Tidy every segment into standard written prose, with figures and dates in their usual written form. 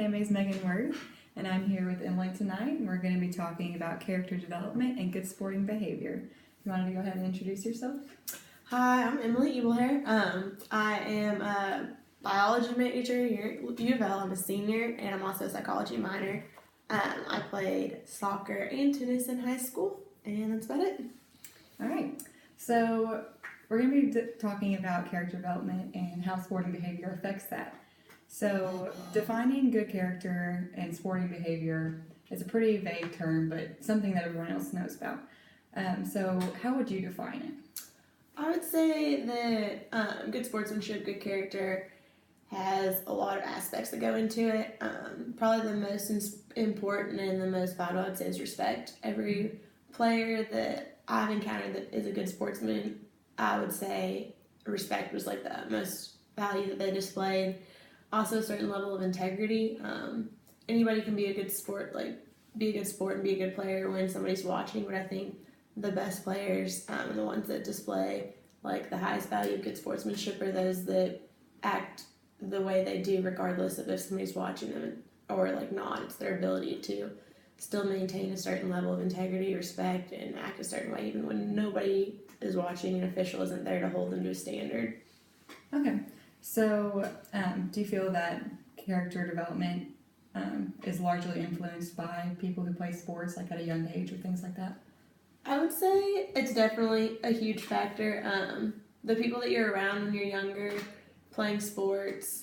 My name is Megan Worth, and I'm here with Emily tonight, and we're going to be talking about character development and good sporting behavior. You want to go ahead and introduce yourself? Hi, I'm Emily Ebelhar. I am a biology major here at UofL. I'm a senior, and I'm also a psychology minor. I played soccer and tennis in high school, and that's about it. All right. So we're going to be talking about character development and how sporting behavior affects that. So defining good character and sporting behavior is a pretty vague term, but something that everyone else knows about. So how would you define it? I would say that good sportsmanship, good character has a lot of aspects that go into it. Probably the most important and the most vital, I'd say, is respect. Every player that I've encountered that is a good sportsman, I would say respect was like the most value that they displayed. Also, a certain level of integrity. Anybody can be a good sport, be a good sport and be a good player when somebody's watching. But I think the best players and the ones that display like the highest value of good sportsmanship are those that act the way they do, regardless of if somebody's watching them or like not. It's their ability to still maintain a certain level of integrity, respect, and act a certain way, even when nobody is watching and official isn't there to hold them to a standard. Okay. So, do you feel that character development is largely influenced by people who play sports, like at a young age or things like that? I would say it's definitely a huge factor. The people that you're around when you're younger, playing sports,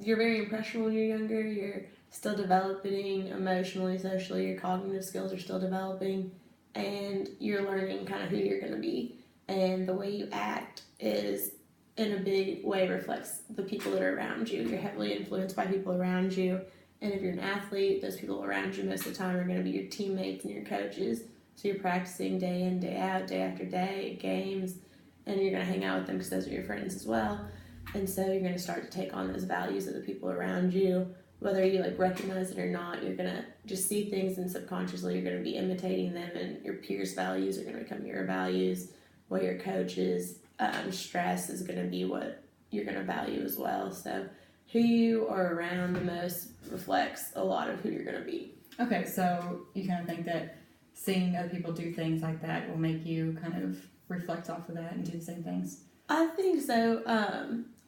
you're very impressionable when you're younger. You're still developing emotionally, socially. Your cognitive skills are still developing, and you're learning kind of who you're going to be. And the way you act is in a big way reflects the people that are around you. You're heavily influenced by people around you, and if you're an athlete, those people around you most of the time are going to be your teammates and your coaches. So you're practicing day in, day out, day after day, games, and you're going to hang out with them because those are your friends as well. And so you're going to start to take on those values of the people around you. Whether you recognize it or not, you're going to just see things, and subconsciously you're going to be imitating them, and your peers' values are going to become your values. What your coaches stress is going to be what you're going to value as well. So who you are around the most reflects a lot of who you're going to be. Okay, so you kind of think that seeing other people do things like that will make you kind of reflect off of that and do the same things? I think so.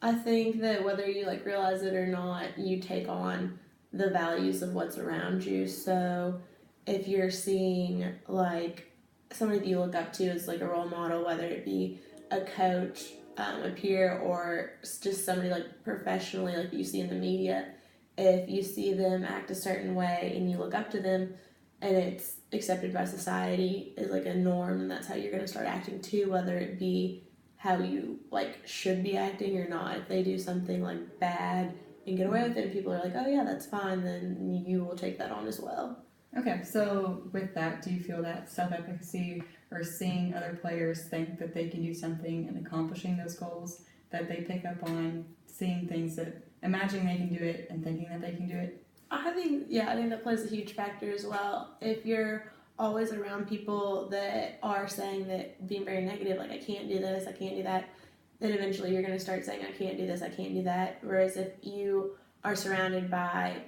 I think that whether you realize it or not, you take on the values of what's around you. So if you're seeing somebody that you look up to as a role model, whether it be a coach, a peer, or just somebody professionally you see in the media, if you see them act a certain way and you look up to them and it's accepted by society as a norm, and that's how you're going to start acting too, whether it be how you should be acting or not. If they do something bad and get away with it and people are oh yeah, that's fine, then you will take that on as well. Okay, so with that, do you feel that self-efficacy or seeing other players think that they can do something and accomplishing those goals, that they pick up on seeing things that imagining they can do it and thinking that they can do it? I think that plays a huge factor as well. If you're always around people that are saying that, being very negative, I can't do this, I can't do that, then eventually you're going to start saying I can't do this, I can't do that. Whereas if you are surrounded by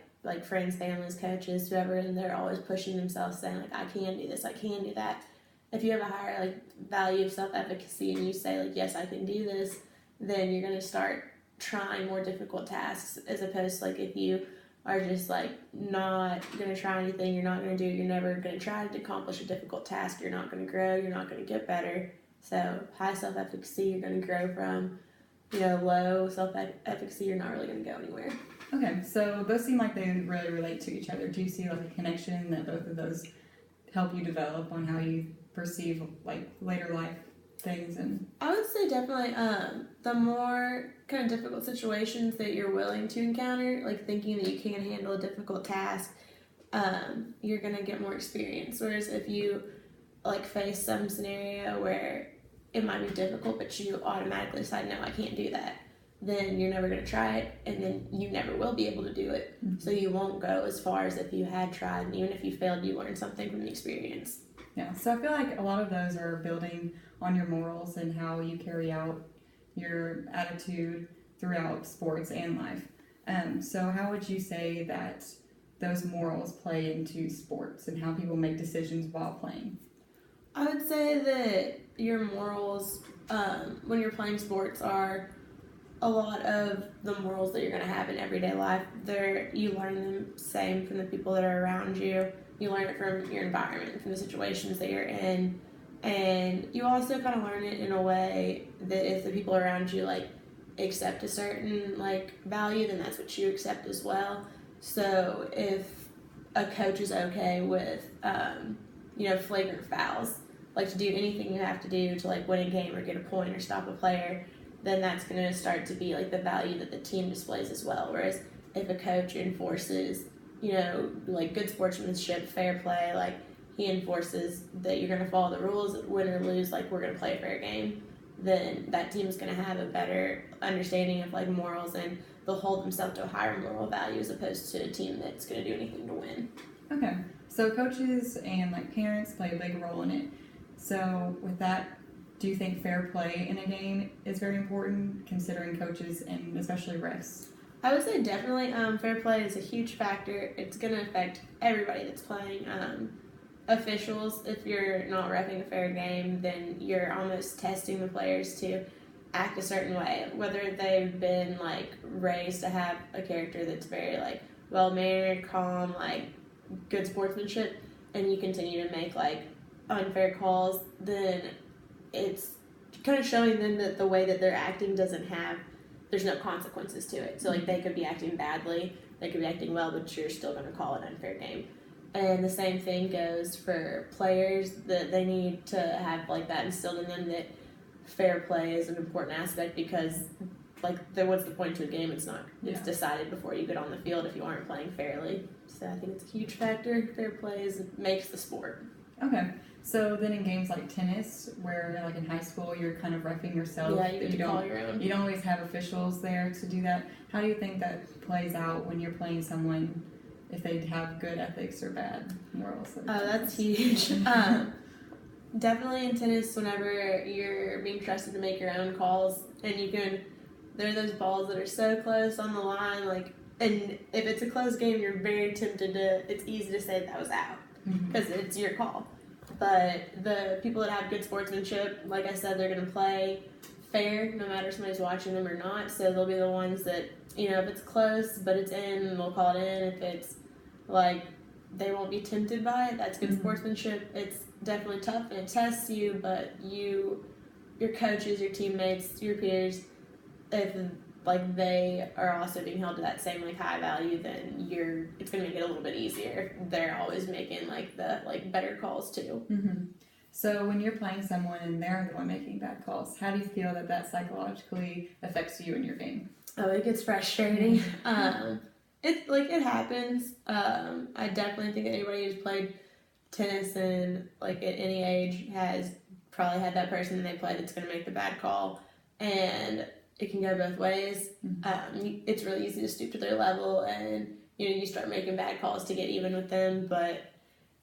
friends, families, coaches, whoever, and they're always pushing themselves, saying I can do this, I can do that. If you have a higher value of self-efficacy and you say yes, I can do this, then you're going to start trying more difficult tasks, as opposed to if you are just not going to try anything, you're not going to do it, you're never going to try to accomplish a difficult task, you're not going to grow, you're not going to get better. So high self-efficacy, you're going to grow from. Low self-efficacy, you're not really going to go anywhere. Okay, so those seem like they really relate to each other. Do you see a connection that both of those help you develop on how you perceive later life things? And I would say definitely the more kind of difficult situations that you're willing to encounter, thinking that you can handle a difficult task, you're going to get more experience. Whereas if you face some scenario where it might be difficult, but you automatically decide, no, I can't do that, then you're never going to try it, and then you never will be able to do it. Mm-hmm. So you won't go as far as if you had tried, and even if you failed, you learned something from the experience. Yeah, so I feel like a lot of those are building on your morals and how you carry out your attitude throughout sports and life. So how would you say that those morals play into sports and how people make decisions while playing? I would say that your morals when you're playing sports are a lot of the morals that you're going to have in everyday life. You learn them same from the people that are around you. You learn it from your environment, from the situations that you're in, and you also kind of learn it in a way that if the people around you like accept a certain like value, then that's what you accept as well. So if a coach is okay with flagrant fouls, like to do anything you have to do to like win a game or get a point or stop a player, then that's going to start to be like the value that the team displays as well. Whereas if a coach enforces, like good sportsmanship, fair play, like he enforces that you're going to follow the rules, win or lose, like we're going to play a fair game, then that team's going to have a better understanding of like morals, and they'll hold themselves to a higher moral value as opposed to a team that's going to do anything to win. Okay, so coaches and like parents play a big role in it. So with that, do you think fair play in a game is very important, considering coaches and especially refs? I would say definitely fair play is a huge factor. It's going to affect everybody that's playing. Officials, if you're not reffing a fair game, then you're almost testing the players to act a certain way, whether they've been like raised to have a character that's very like well-mannered, calm, like good sportsmanship, and you continue to make like unfair calls, then it's kind of showing them that the way that they're acting there's no consequences to it. So like they could be acting badly, they could be acting well, but you're still going to call it an unfair game. And the same thing goes for players, that they need to have like that instilled in them, that fair play is an important aspect, because like what's the point to a game? It's decided before you get on the field if you aren't playing fairly. So I think it's a huge factor. Fair play makes the sport. Okay, so then in games like tennis, where like in high school you're kind of reffing yourself, Yeah, you get to call your own. You don't always have officials there to do that. How do you think that plays out when you're playing someone, if they have good ethics or bad morals? Oh, that's huge. Definitely in tennis, whenever you're being trusted to make your own calls, and there are those balls that are so close on the line, like, and if it's a close game, you're very tempted it's easy to say that was out, because it's your call. But the people that have good sportsmanship, like I said, they're going to play fair no matter if somebody's watching them or not. So they'll be the ones that, if it's close but it's in, they'll call it in. If it's like they won't be tempted by it, that's good sportsmanship. It's definitely tough and it tests you, but your coaches, your teammates, your peers, if like they are also being held to that same like high value, then it's going to make it a little bit easier if they're always making like the like better calls too. So when you're playing someone and they're the one making bad calls, how do you feel that psychologically affects you in your game? Oh, it gets frustrating. It happens. I definitely think that anybody who's played tennis and like at any age has probably had that person they play that's going to make the bad call, and it can go both ways. It's really easy to stoop to their level, and you start making bad calls to get even with them, but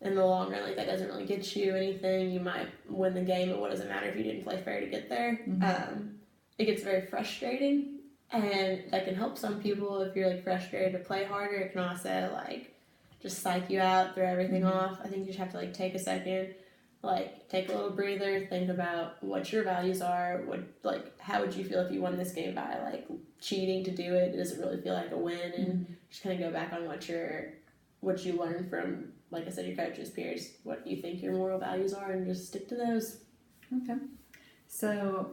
in the long run, like that doesn't really get you anything. You might win the game, but what does it matter if you didn't play fair to get there? It gets very frustrating, and that can help some people if you're like frustrated to play harder. It can also like just psych you out, throw everything off. I think you just have to like take a second, like take a little breather, think about what your values are, how would you feel if you won this game by like cheating to do it? Does it really feel like a win? And just kind of go back on what you learned from, like I said, your coaches, peers, what you think your moral values are, and just stick to those. Okay. So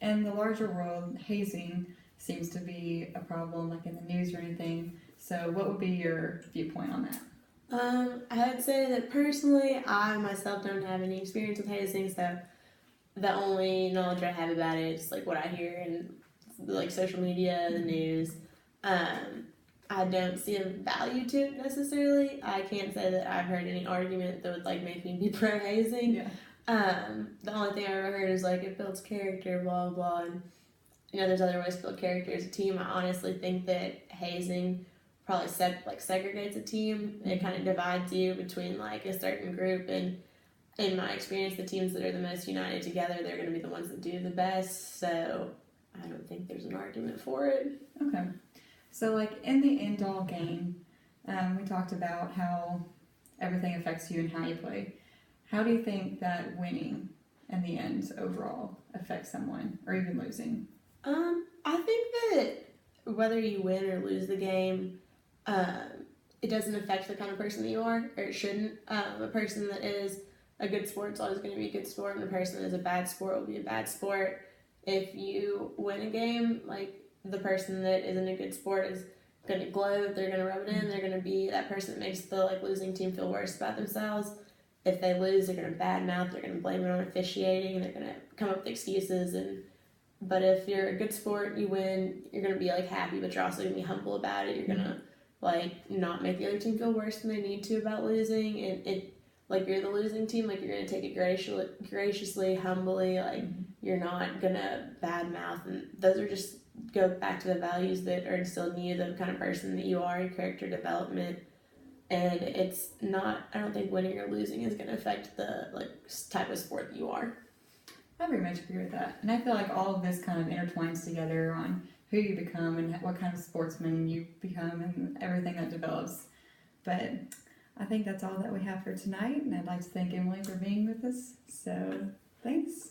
in the larger world, hazing seems to be a problem, like in the news or anything. So what would be your viewpoint on that? I would say that personally, I myself don't have any experience with hazing, so the only knowledge I have about it is like what I hear in like social media, the news. I don't see a value to it necessarily. I can't say that I've heard any argument that would like make me be pro hazing. The only thing I've ever heard is like it builds character, blah blah, and there's other ways to build character as a team. I honestly think that hazing probably segregates a team. It kind of divides you between like a certain group, and in my experience, the teams that are the most united together, they're going to be the ones that do the best. So I don't think there's an argument for it. Okay. So, like in the end all game, we talked about how everything affects you and how you play. How do you think that winning in the end overall affects someone, or even losing? I think that whether you win or lose the game, it doesn't affect the kind of person that you are, or it shouldn't. A person that is a good sport is always going to be a good sport, and a person that is a bad sport will be a bad sport. If you win a game, like the person that isn't a good sport is going to gloat, they're going to rub it in, they're going to be that person that makes the like losing team feel worse about themselves. If they lose, they're going to badmouth, they're going to blame it on officiating, they're going to come up with excuses. But if you're a good sport, you win, you're going to be like happy, but you're also going to be humble about it. You're going to like not make the other team feel worse than they need to about losing, and it like you're the losing team, like you're going to take it graciously, humbly, like you're not going to badmouth. And those are just go back to the values that are instilled in you, the kind of person that you are, your character development. And it's not, I don't think winning or losing is going to affect the like type of sport that you are. I very much agree with that. And I feel like all of this kind of intertwines together on who you become and what kind of sportsman you become and everything that develops. But I think that's all that we have for tonight. And I'd like to thank Emily for being with us. So thanks.